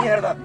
mierda!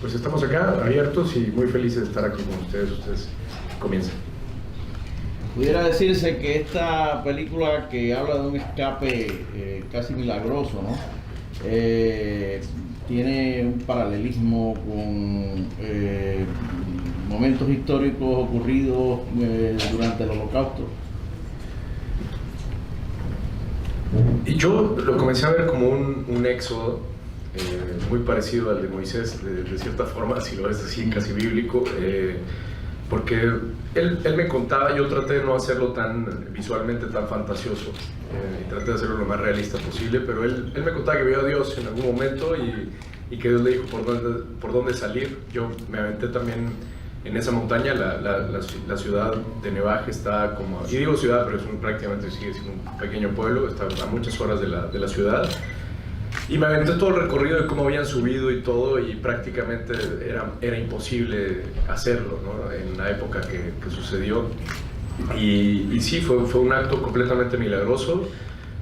Pues estamos acá abiertos y muy felices de estar aquí con ustedes. Ustedes comiencen. Pudiera decirse que esta película, que habla de un escape casi milagroso, ¿no? Tiene un paralelismo con momentos históricos ocurridos durante el Holocausto. Y yo lo comencé a ver como un éxodo muy parecido al de Moisés, de cierta forma, si lo ves así, casi bíblico, porque él me contaba, yo traté de no hacerlo tan visualmente tan fantasioso, y traté de hacerlo lo más realista posible, pero él me contaba que vio a Dios en algún momento y que Dios le dijo por dónde salir. Yo me aventé también en esa montaña. La ciudad de Nevaje está como, y digo ciudad, pero prácticamente sigue siendo un pequeño pueblo, está a muchas horas de la ciudad. Y me aventé todo el recorrido de cómo habían subido y todo, y prácticamente era imposible hacerlo, ¿no? En la época que sucedió. Y sí, fue un acto completamente milagroso.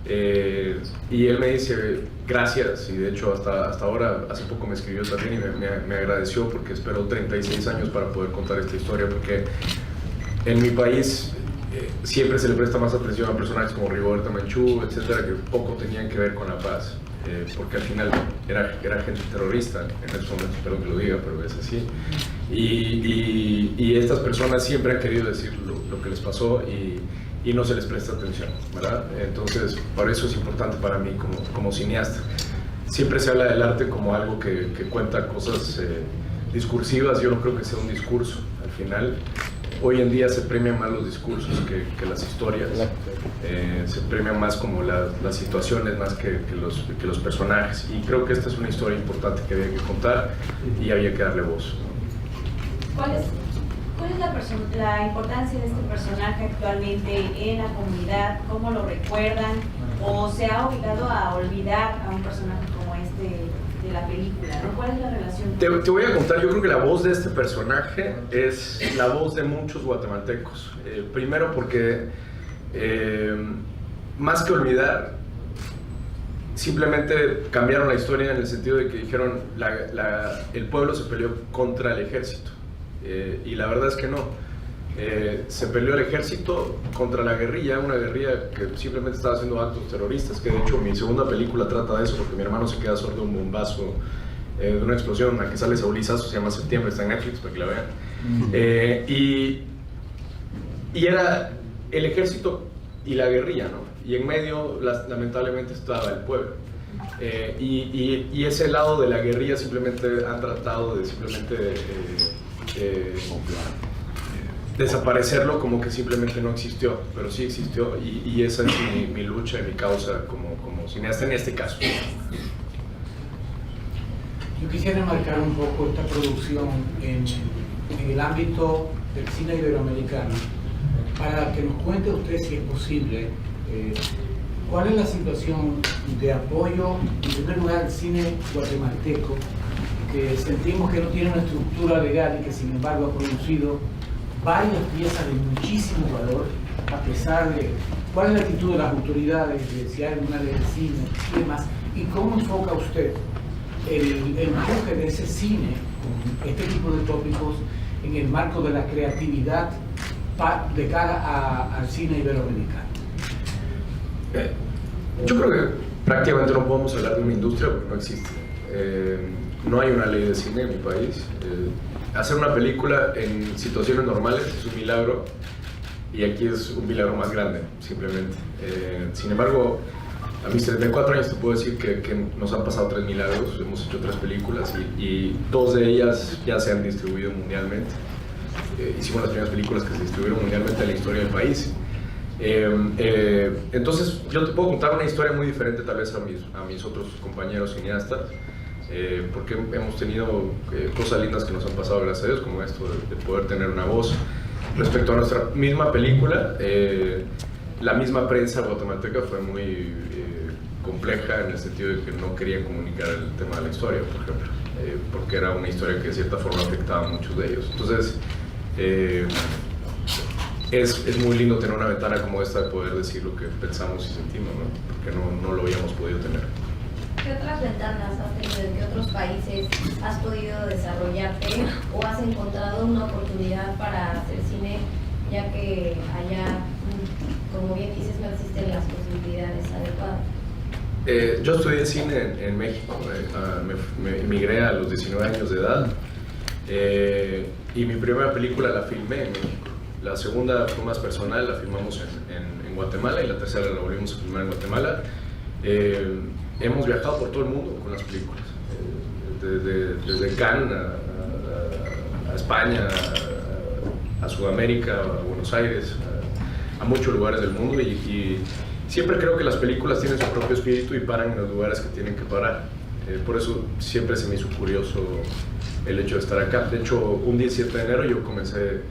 Y él me dice gracias, y de hecho hasta ahora, hace poco me escribió también y me agradeció, porque esperó 36 años para poder contar esta historia, porque en mi país siempre se le presta más atención a personajes como Rigoberta Menchú, etcétera, que poco tenían que ver con la paz. Porque al final era gente terrorista en esos momentos, espero que lo diga, pero es así. Y estas personas siempre han querido decir lo que les pasó y no se les presta atención, ¿verdad? Entonces, por eso es importante para mí como cineasta. Siempre se habla del arte como algo que cuenta cosas discursivas. Yo no creo que sea un discurso. Al final, hoy en día se premian más los discursos que las historias. Se premian más como las situaciones más que los personajes. Y creo que esta es una historia importante que había que contar y había que darle voz. ¿Cuál es la importancia de este personaje actualmente en la comunidad? ¿Cómo lo recuerdan? ¿O se ha obligado a olvidar a un personaje como este de la película, ¿no? ¿Cuál es la relación? Te voy a contar. Yo creo que la voz de este personaje es la voz de muchos guatemaltecos. Primero porque más que olvidar, simplemente cambiaron la historia en el sentido de que dijeron el pueblo se peleó contra el ejército, y la verdad es que no. Se peleó el ejército contra la guerrilla, una guerrilla que simplemente estaba haciendo actos terroristas, que de hecho mi segunda película trata de eso, porque mi hermano se queda sordo de un bombazo, de una explosión en la que sale Saúl Lizazo, se llama Septiembre, está en Netflix para que la vean. Y era el ejército y la guerrilla, ¿no? Y en medio, lamentablemente, estaba el pueblo. Y ese lado de la guerrilla simplemente han tratado de desaparecerlo, como que simplemente no existió, pero sí existió, y esa es mi lucha y mi causa como cineasta en este caso. Yo quisiera marcar un poco esta producción en el ámbito del cine iberoamericano, para que nos cuente usted, si es posible, ¿Cuál es la situación de apoyo, en primer lugar, al cine guatemalteco, que sentimos que no tiene una estructura legal y que sin embargo ha producido varias piezas de muchísimo valor, a pesar de cuál es la actitud de las autoridades, de si hay una ley de cine y demás, y cómo enfoca usted el empuje de ese cine con este tipo de tópicos en el marco de la creatividad de cara al cine iberoamericano? Yo creo que prácticamente no podemos hablar de una industria porque no existe. No hay una ley de cine en mi país. Hacer una película en situaciones normales es un milagro y aquí es un milagro más grande, simplemente. Sin embargo, a mis 34 años te puedo decir que nos han pasado 3 milagros. Hemos hecho 3 películas y 2 de ellas ya se han distribuido mundialmente. Hicimos las primeras películas que se distribuyeron mundialmente en la historia del país. Entonces yo te puedo contar una historia muy diferente tal vez a mis otros compañeros cineastas, porque hemos tenido cosas lindas que nos han pasado, gracias a Dios, como esto de poder tener una voz. Respecto a nuestra misma película, la misma prensa guatemalteca fue muy compleja en el sentido de que no querían comunicar el tema de la historia, por ejemplo, porque era una historia que de cierta forma afectaba a muchos de ellos. Entonces es muy lindo tener una ventana como esta de poder decir lo que pensamos y sentimos, ¿no? Porque no lo habíamos podido tener. ¿Qué otras ventanas has tenido? ¿En qué otros países has podido desarrollarte o has encontrado una oportunidad para hacer cine, ya que allá, como bien dices, no existen las posibilidades adecuadas? Yo estudié cine en México, me emigré a los 19 años de edad y mi primera película la filmé en México. La segunda fue más personal, la filmamos en Guatemala y la tercera la volvimos a filmar en Guatemala. Hemos viajado por todo el mundo con las películas, desde Cannes a España, a Sudamérica, a Buenos Aires, a muchos lugares del mundo y siempre creo que las películas tienen su propio espíritu y paran en los lugares que tienen que parar. Por eso siempre se me hizo curioso el hecho de estar acá. De hecho, un 17 de enero yo comencé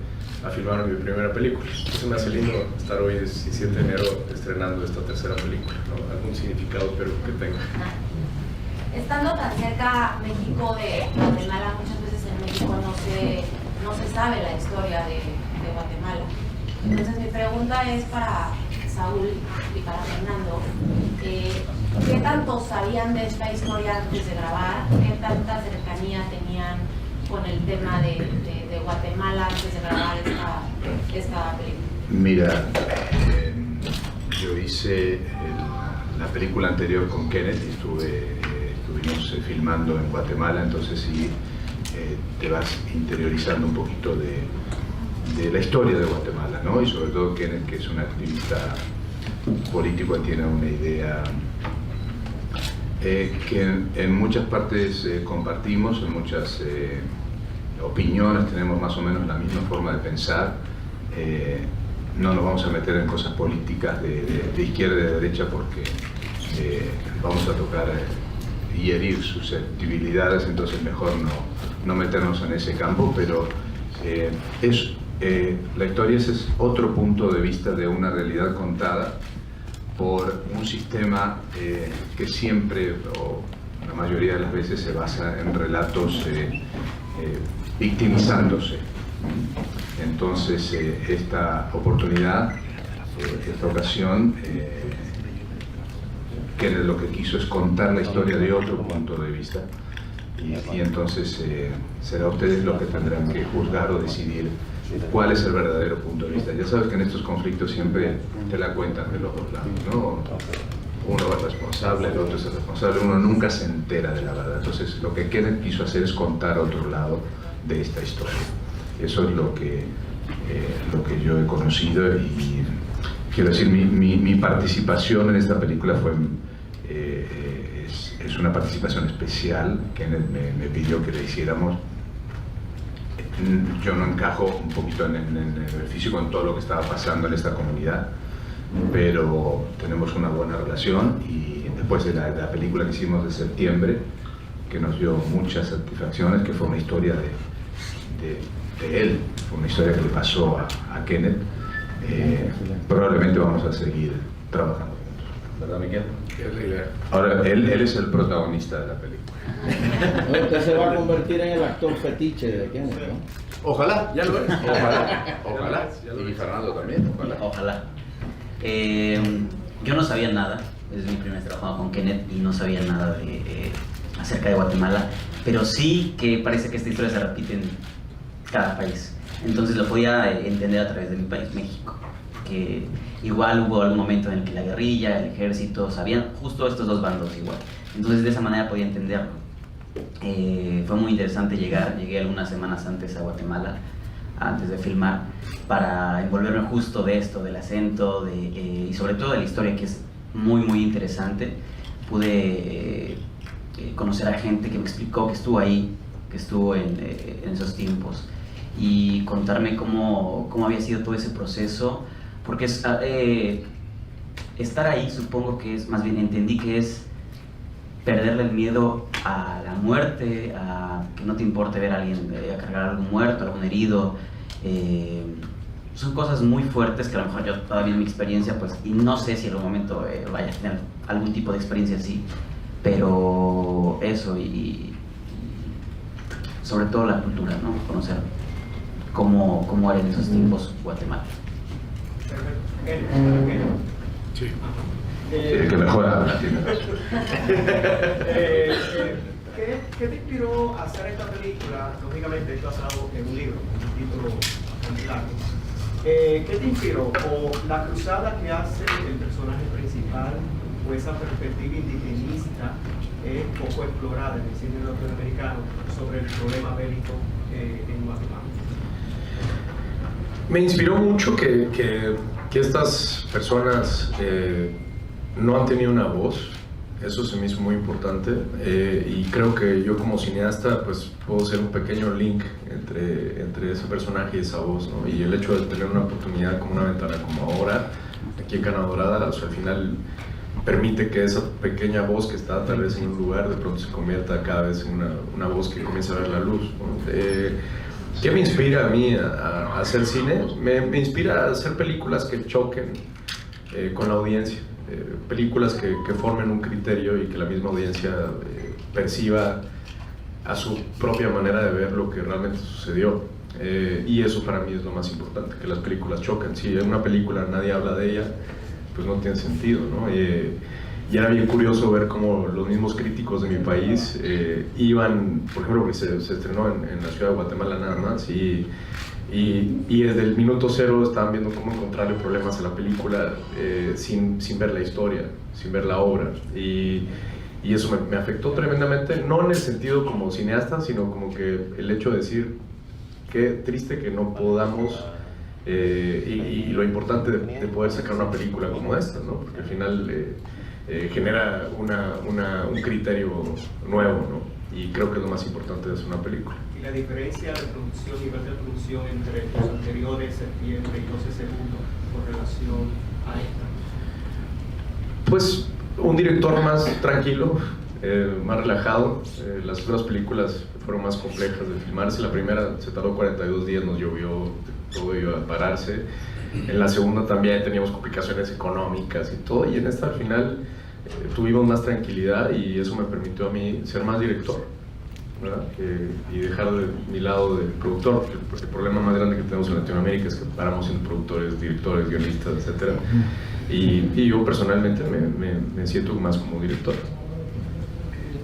a filmar mi primera película. Entonces me hace lindo estar hoy, 17 de enero, estrenando esta tercera película, ¿no? Algún significado espero que tenga. Estando tan cerca México de Guatemala, muchas veces en México no se sabe la historia de Guatemala. Entonces mi pregunta es para Saúl y para Fernando. ¿Qué tanto sabían de esta historia antes de grabar? ¿Qué tanta cercanía tenían con el tema de Guatemala antes de grabar esta película? Mira, yo hice la película anterior con Kenneth y estuvimos filmando en Guatemala, entonces sí te vas interiorizando un poquito de la historia de Guatemala, ¿no? Y sobre todo Kenneth, que es un activista político, tiene una idea que en muchas partes compartimos, en muchas opiniones tenemos más o menos la misma forma de pensar. No nos vamos a meter en cosas políticas de izquierda y de derecha porque vamos a tocar y herir susceptibilidades, entonces mejor no meternos en ese campo, pero la historia es otro punto de vista de una realidad contada por un sistema que siempre, o la mayoría de las veces, se basa en relatos victimizándose. Entonces, esta oportunidad, esta ocasión, que lo que quiso es contar la historia de otro punto de vista, y entonces será ustedes los que tendrán que juzgar o decidir cuál es el verdadero punto de vista. Ya sabes que en estos conflictos siempre te la cuentan de los dos lados, ¿no? Uno es responsable, el otro es el responsable, uno nunca se entera de la verdad. Entonces lo que Kenneth quiso hacer es contar otro lado de esta historia. Eso es lo que yo he conocido, y quiero decir, mi participación en esta película es una participación especial. Kenneth me pidió que la hiciéramos. Yo no encajo un poquito en el físico, en todo lo que estaba pasando en esta comunidad, pero tenemos una buena relación, y después de la película que hicimos de septiembre, que nos dio muchas satisfacciones, que fue una historia de él, fue una historia que le pasó a Kenneth, probablemente vamos a seguir trabajando juntos. ¿verdad, Miguel? Es la idea. Ahora, él es el protagonista de la película. Usted se va a convertir en el actor fetiche de Kenneth, ¿no? Ojalá, Ya lo es. ojalá. Ya lo Y es. Fernando también, ojalá. Ojalá. Yo no sabía nada, es mi primer trabajo con Kenneth y no sabía nada acerca de Guatemala, pero sí que parece que esta historia se repite en cada país. Entonces lo podía entender a través de mi país, México, que igual hubo algún momento en el que la guerrilla, el ejército, sabían justo estos dos bandos igual. Entonces de esa manera podía entenderlo. Fue muy interesante llegué algunas semanas antes a Guatemala, antes de filmar, para envolverme justo de esto, del acento, y sobre todo de la historia, que es muy interesante. Pude conocer a gente que me explicó que estuvo ahí, que estuvo en esos tiempos, y contarme cómo había sido todo ese proceso, porque estar ahí, supongo que es, más bien entendí que es perderle el miedo a la muerte, a que no te importe ver a alguien, a cargar a algún muerto, algún herido. Son cosas muy fuertes que a lo mejor yo todavía en mi experiencia, pues, y no sé si en algún momento vaya a tener algún tipo de experiencia así, pero eso, y sobre todo la cultura, ¿no? Conocer cómo era en esos tiempos Guatemala. Sí. Sí, que mejora la tienda. ¿Qué te inspiró a hacer esta película? Lógicamente, esto basado en un libro, un título bastante largo. ¿Qué te inspiró? ¿O la cruzada que hace el personaje principal, o esa perspectiva indigenista poco explorada en el cine norteamericano sobre el problema bélico en Guatemala? Me inspiró mucho que estas personas no han tenido una voz. Eso se me hizo muy importante, y creo que yo como cineasta pues puedo ser un pequeño link entre ese personaje y esa voz, ¿no? Y el hecho de tener una oportunidad como una ventana como ahora, aquí en Cana Dorada, o sea, al final permite que esa pequeña voz que está tal vez en un lugar de pronto se convierta cada vez en una voz que comienza a ver la luz, ¿no? ¿Qué me inspira a mí a hacer cine? Me inspira a hacer películas que choquen con la audiencia. Películas que formen un criterio y que la misma audiencia perciba a su propia manera de ver lo que realmente sucedió. Y eso para mí es lo más importante, que las películas choquen. Si en una película nadie habla de ella, pues no tiene sentido, ¿no? Y era bien curioso ver cómo los mismos críticos de mi país iban, por ejemplo, porque se estrenó en la ciudad de Guatemala nada más, y desde el minuto cero estaban viendo cómo encontrarle problemas a la película sin ver la historia, sin ver la obra. Y eso me afectó tremendamente, no en el sentido como cineasta, sino como que el hecho de decir qué triste que no podamos, y lo importante de poder sacar una película como esta, ¿no? Porque al final genera un criterio nuevo, ¿no? Y creo que es lo más importante de hacer una película. Y la diferencia de producción, nivel de producción entre los anteriores, Septiembre y 12 Segundos, con relación a esta. Pues un director más tranquilo, más relajado. Las otras películas fueron más complejas de filmarse. La primera se tardó 42 días, nos llovió, todo iba a pararse. En la segunda también teníamos complicaciones económicas y todo, y en esta al final tuvimos más tranquilidad, y eso me permitió a mí ser más director, ¿verdad? Y dejar de mi lado de productor, porque el problema más grande que tenemos en Latinoamérica es que paramos siendo productores, directores, guionistas, etc. Y yo personalmente me siento más como director.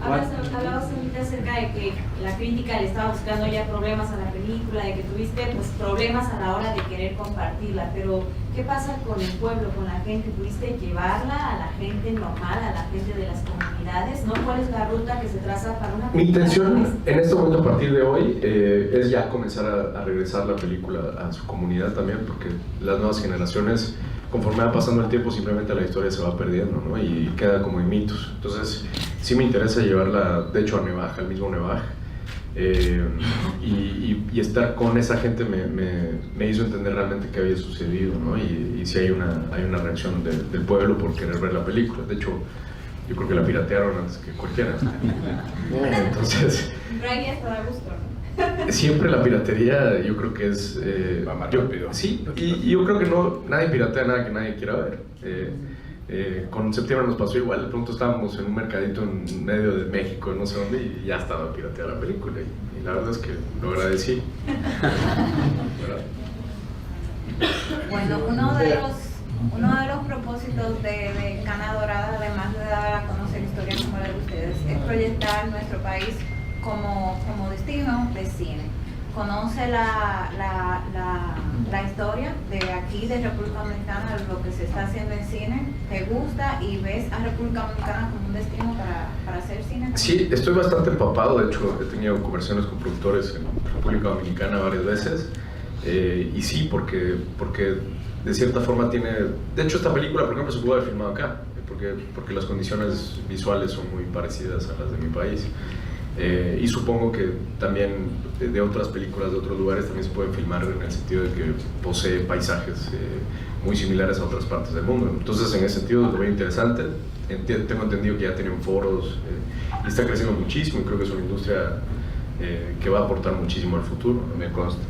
Hablabas ahorita acerca de que la crítica le estaba buscando ya problemas a la película, de que tuviste pues problemas a la hora de querer compartirla, pero ¿qué pasa con el pueblo, con la gente? ¿Pudiste llevarla a la gente normal, a la gente de las comunidades? ¿No? ¿Cuál es la ruta que se traza para una película? Mi intención en este momento, a partir de hoy, es ya comenzar a regresar la película a su comunidad también, porque las nuevas generaciones, conforme va pasando el tiempo, simplemente la historia se va perdiendo, ¿no? Y queda como en mitos. Entonces, sí me interesa llevarla, de hecho, a Nevaj, al mismo Nevaj. Y estar con esa gente me hizo entender realmente qué había sucedido, ¿no? Y si hay una reacción del pueblo por querer ver la película. De hecho, yo creo que la piratearon antes que cualquiera. Entonces, pero ahí está a gusto, ¿no? Siempre la piratería, yo creo que es... va más rápido. Sí, y yo creo que nadie piratea nada que nadie quiera ver. Con Septiembre nos pasó igual, de pronto estábamos en un mercadito en medio de México, no sé dónde, y ya estaba pirateada la película, y la verdad es que lo agradecí. ¿Verdad? Bueno, uno de los propósitos de Cana Dorada, además de dar a conocer historias como la de ustedes, es proyectar nuestro país como destino de cine. Conoce la historia de aquí, de República Dominicana, de lo que se está haciendo en cine. ¿Te gusta y ves a República Dominicana como un destino para hacer cine? Sí, estoy bastante empapado. De hecho, he tenido conversaciones con productores en República Dominicana varias veces. Y sí, porque de cierta forma tiene... De hecho, esta película, por ejemplo, se pudo haber filmado acá, porque las condiciones visuales son muy parecidas a las de mi país. Y supongo que también de otras películas de otros lugares también se pueden filmar, en el sentido de que posee paisajes muy similares a otras partes del mundo. Entonces, en ese sentido, lo veo interesante. Tengo entendido que ya tienen foros y está creciendo muchísimo, y creo que es una industria que va a aportar muchísimo al futuro. Me consta.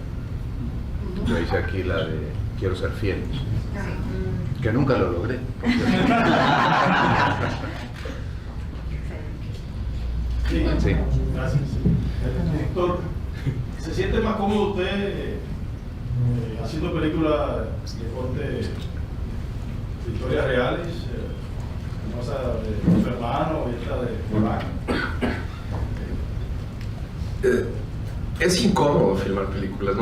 Yo hice aquí la de Quiero ser fiel, que nunca lo logré. Sí, Sí. Gracias. Director, ¿se siente más cómodo usted haciendo películas de corte de historias reales, como esa de su hermano y esta de Polak? Es incómodo filmar películas,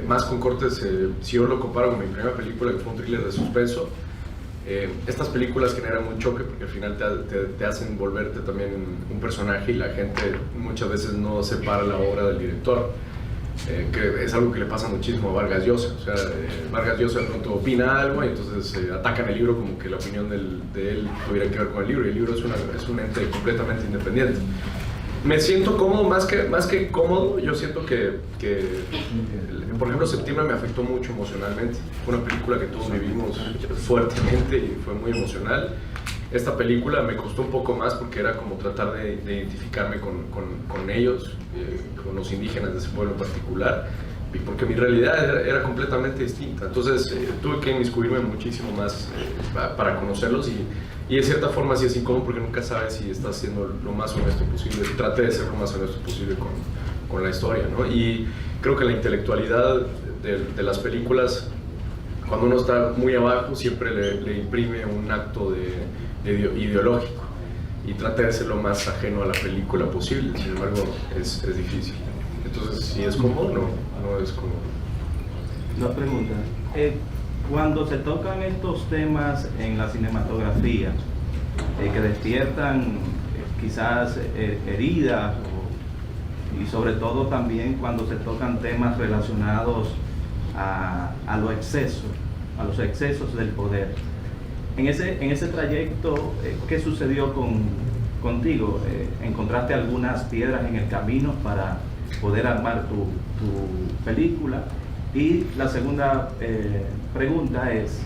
más con cortes. Si yo lo comparo con mi primera película, que fue un thriller de suspenso, estas películas generan un choque, porque al final te hacen volverte también un personaje, y la gente muchas veces no separa la obra del director, que es algo que le pasa muchísimo a Vargas Llosa. O sea, Vargas Llosa de pronto opina algo, y entonces atacan el libro como que la opinión de él tuviera que ver con el libro, y el libro es un ente completamente independiente. Me siento cómodo, más que cómodo. Yo siento que, por ejemplo, Septiembre me afectó mucho emocionalmente. Fue una película que todos vivimos fuertemente y fue muy emocional. Esta película me costó un poco más, porque era como tratar de identificarme con ellos, con los indígenas de ese pueblo en particular, porque mi realidad era completamente distinta. Entonces tuve que inmiscuirme muchísimo más para conocerlos, y de cierta forma sí es incómodo, porque nunca sabes si estás siendo lo más honesto posible. Traté de ser lo más honesto posible con la historia, ¿no? Y creo que la intelectualidad de las películas, cuando uno está muy abajo, siempre le imprime un acto ideológico, y traté de ser lo más ajeno a la película posible. Sin embargo, es difícil. Entonces, si es cómodo, no es cómodo. Dos preguntas. Cuando se tocan estos temas en la cinematografía, que despiertan quizás heridas, y sobre todo también cuando se tocan temas relacionados a los excesos del poder. En ese trayecto, ¿qué sucedió contigo? ¿Encontraste algunas piedras en el camino para poder armar tu película? Y la segunda pregunta es,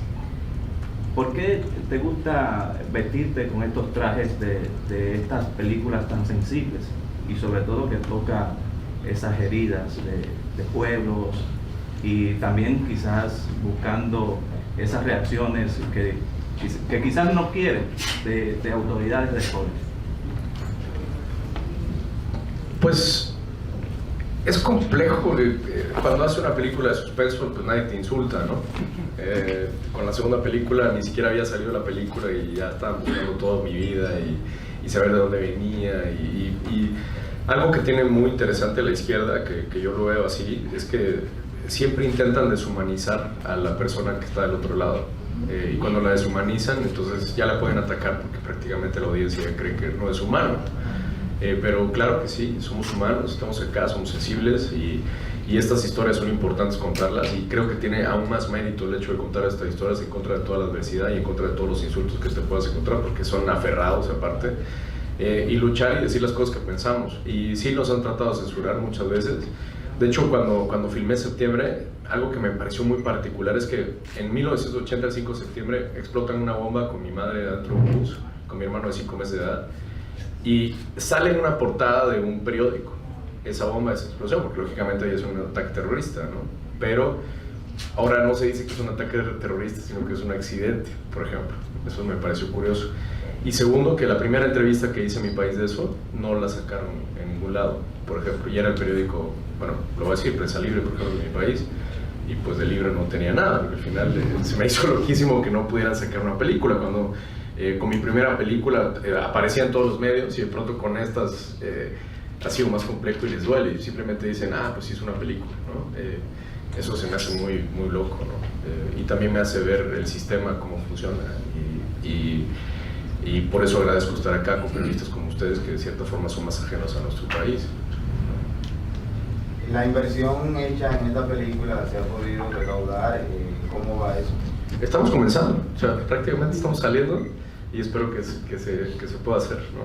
¿por qué te gusta vestirte con estos trajes de estas películas tan sensibles, y sobre todo que toca esas heridas de pueblos, y también quizás buscando esas reacciones que quizás no quieren de autoridades de jóvenes? Pues es complejo. Cuando haces una película de suspenso, pues nadie te insulta, ¿no? Con la segunda película ni siquiera había salido la película, y ya estaban buscando toda mi vida y saber de dónde venía. Y algo que tiene muy interesante la izquierda, que yo lo veo así, es que siempre intentan deshumanizar a la persona que está del otro lado. Y cuando la deshumanizan, entonces ya la pueden atacar, porque prácticamente la audiencia cree que no es humano. Pero claro que sí, somos humanos, estamos acá, somos sensibles, y estas historias son importantes contarlas, y creo que tiene aún más mérito el hecho de contar estas historias en contra de toda la adversidad y en contra de todos los insultos que te puedas encontrar, porque son aferrados aparte, y luchar y decir las cosas que pensamos. Y sí nos han tratado de censurar muchas veces. De hecho, cuando filmé Septiembre, algo que me pareció muy particular es que en 1980, el 5 de septiembre, explotan una bomba con mi madre dentro de un bus, con mi hermano de 5 meses de edad, y sale en una portada de un periódico esa bomba, esa explosión, porque lógicamente ahí es un ataque terrorista, ¿no? Pero ahora no se dice que es un ataque terrorista, sino que es un accidente, por ejemplo. Eso me pareció curioso. Y segundo, que la primera entrevista que hice en mi país de eso, no la sacaron en ningún lado, por ejemplo, y era el periódico, bueno, lo voy a decir, Prensa Libre, por ejemplo, de mi país, y pues de libre no tenía nada, porque al final se me hizo loquísimo que no pudieran sacar una película, cuando con mi primera película aparecía en todos los medios, y de pronto con estas ha sido más complejo y les duele, y simplemente dicen, pues sí es una película, ¿no? Eso se me hace muy, muy loco, ¿no? Y también me hace ver el sistema, cómo funciona, y por eso agradezco estar acá con periodistas como ustedes, que de cierta forma son más ajenos a nuestro país. La inversión hecha en esta película se ha podido recaudar, ¿cómo va eso? Estamos comenzando, o sea, prácticamente estamos saliendo y espero que se pueda hacer, ¿no?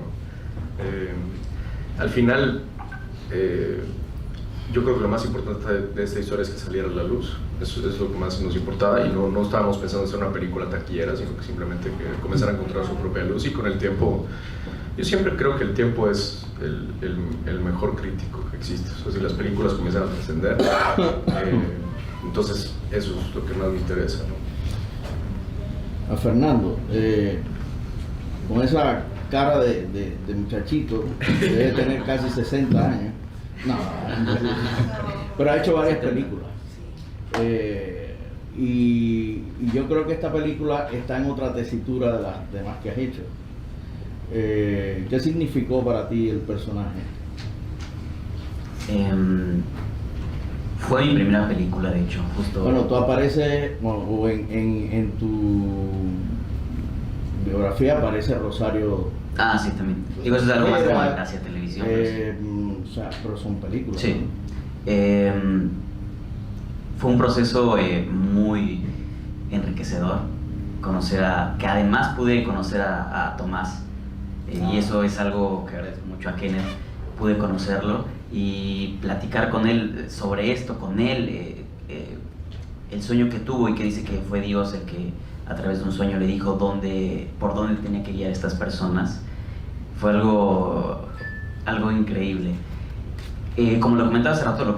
Al final, yo creo que lo más importante de esta historia es que saliera a la luz. Eso es lo que más nos importaba, y no estábamos pensando en hacer una película taquillera, sino que simplemente que comenzara a encontrar su propia luz. Y con el tiempo, yo siempre creo que el tiempo es el mejor crítico que existe. O sea, si las películas comienzan a trascender, entonces eso es lo que más me interesa, ¿no? A Fernando, con esa cara de muchachito, debe tener casi 60 años. No, pero ha hecho varias películas. Y yo creo que esta película está en otra tesitura de las demás que has hecho. ¿Qué significó para ti el personaje? Fue mi primera película, de hecho, justo. Bueno, tú apareces, o en tu biografía aparece Rosario. Sí, también. Digo, eso es algo más como hacia televisión. O sea, pero son películas. Sí. ¿No? Fue un proceso muy enriquecedor, que además pude conocer a Tomás, y eso es algo que agradezco mucho a Kenneth. Pude conocerlo y platicar con él sobre esto, con él, el sueño que tuvo, y que dice que fue Dios el que a través de un sueño le dijo por dónde tenía que guiar a estas personas. Fue algo increíble. Como lo comentaba hace rato, una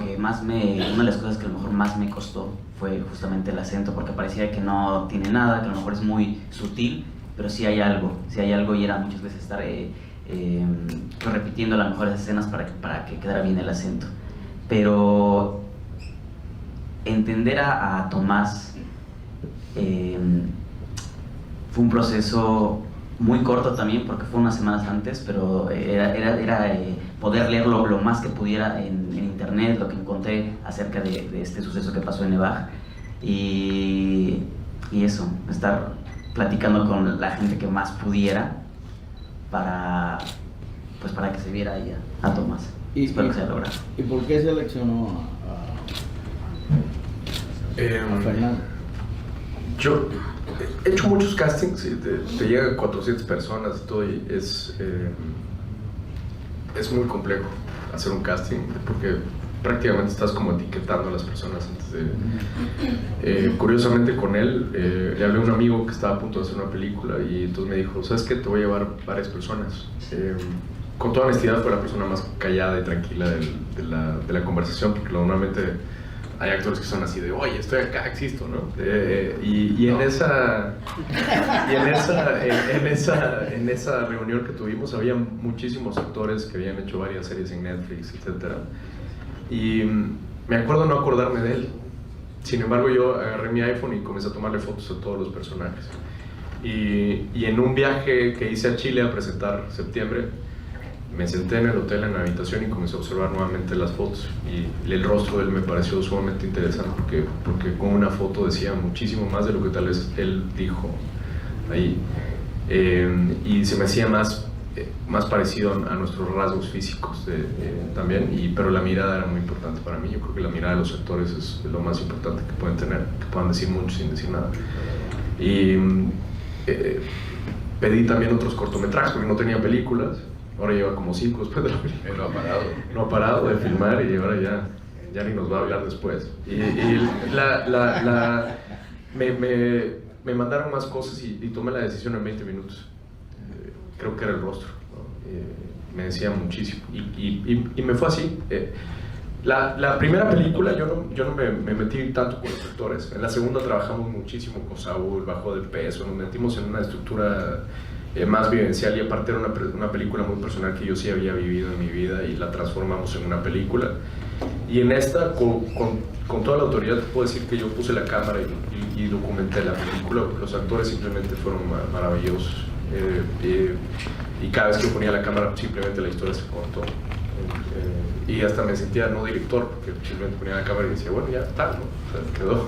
de las cosas que a lo mejor más me costó fue justamente el acento, porque parecía que no tiene nada, que a lo mejor es muy sutil, pero sí hay algo, y era muchas veces estar repitiendo a lo mejor las escenas para que quedara bien el acento. Pero entender a Tomás fue un proceso muy corto también, porque fue unas semanas antes, pero era poder leer lo más que pudiera en internet, lo que encontré acerca de este suceso que pasó en Nevaj, y eso, estar platicando con la gente que más pudiera para que se viera ahí a Tomás. Espero que se logre. ¿Y por qué seleccionó a Fernando? Yo he hecho muchos castings, y te llegan 400 personas y todo, y es muy complejo hacer un casting, porque prácticamente estás como etiquetando a las personas antes de... curiosamente con él, le hablé a un amigo que estaba a punto de hacer una película, y entonces me dijo, ¿sabes qué? Te voy a llevar varias personas. Con toda honestidad, fue la persona más callada y tranquila de la conversación, porque normalmente hay actores que son así de, oye, estoy acá, existo, ¿no? Y en esa reunión que tuvimos había muchísimos actores que habían hecho varias series en Netflix, etc. Y me acuerdo no acordarme de él. Sin embargo, yo agarré mi iPhone y comencé a tomarle fotos a todos los personajes. Y en un viaje que hice a Chile a presentar Septiembre, me senté en el hotel, en la habitación, y comencé a observar nuevamente las fotos, y el rostro de él me pareció sumamente interesante, porque con una foto decía muchísimo más de lo que tal vez él dijo ahí, y se me hacía más parecido a nuestros rasgos físicos también, pero la mirada era muy importante para mí. Yo creo que la mirada de los actores es lo más importante que pueden tener, que puedan decir mucho sin decir nada. Y pedí también otros cortometrajes, porque no tenía películas. Ahora lleva como 5 después de la película. No ha parado de filmar, y ahora ya ni nos va a hablar después. Me mandaron más cosas, y tomé la decisión en 20 minutos. Creo que era el rostro, ¿no? Me decía muchísimo, y me fue así. La primera película yo no me metí tanto con los actores. En la segunda trabajamos muchísimo con Saúl, bajó de peso, nos metimos en una estructura más vivencial y aparte era una película muy personal que yo sí había vivido en mi vida y la transformamos en una película. Y en esta, con toda la autoridad, te puedo decir que yo puse la cámara y documenté la película. Los actores simplemente fueron maravillosos. Y cada vez que ponía la cámara, simplemente la historia se contó. Y hasta me sentía no director, porque simplemente ponía la cámara y decía, bueno, ya está, ¿no? O sea, quedó.